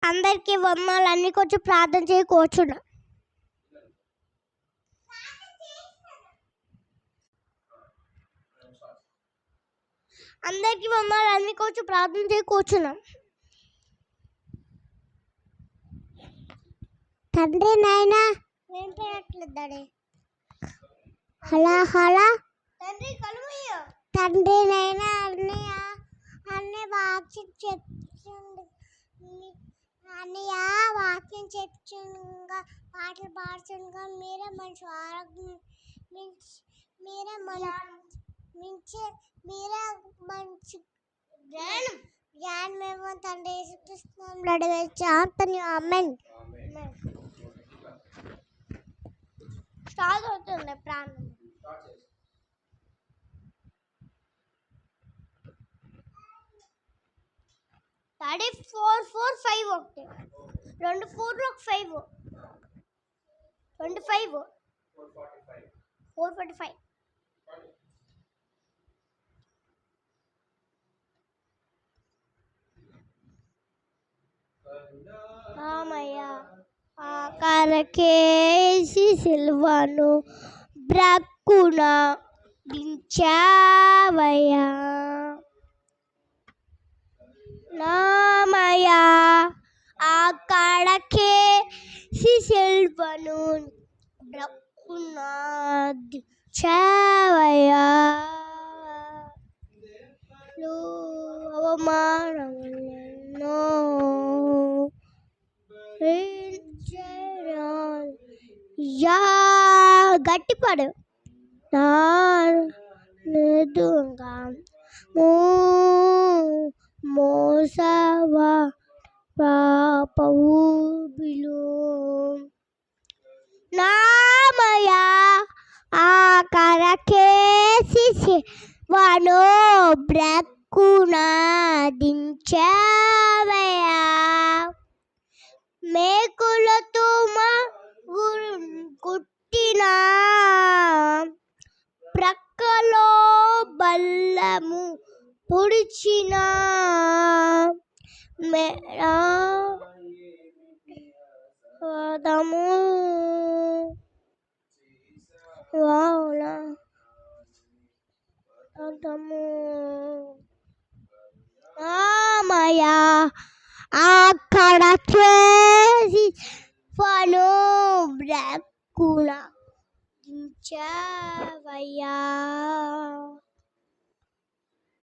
అందరికీ వందనాలు. అన్ని కొంచెం ప్రార్థన చేయి కూర్చున్నా. అందరికీ వందనాలు. అన్ని కొంచెం ప్రార్థన చేయి కూర్చున్నా. తండ్రి నాయనా ఏం చేయట్లేదు డాడీ. హలా హలా తండ్రి కలుమయ్య తండ్రి నాయనా అన్నీ వాక్యం చెప్తుంది. అన్నయ్య వాక్యం చెప్తుండగా పాటలు పాడుతుండగా మీరే మంచి ఆరోగ్యం మీరే మంచి జ్ఞానమేమో తండ్రి యేసుక్రీస్తు నడివేసి ఆంతని ఆమెన్. స్టార్ట్ అవుతుంది ప్రాణం. డాడీ 4 4 5 ఒకటి 2 4 ఒక 5 25 445 రామయ్య ఆకారకేసి సిల్వను బ్రక్కున దించావయ్యా. రామయ్య ఆకారకేసి సిల్వను బ్రక్కున దించావయ్యా. అవమానములను గట్టిపడు నిదుగా మోసవా పాపూబిలు. నామయ ఆకారకేసి వనో బ్రక్కున దించావయ్యా. మేకులతో కుట్టిన ప్రక్కలో బల్లము పొడిచిన మేడము రామయ్య అక్కడ చేసి ఫను బ్రక్కున దించావయ్యా.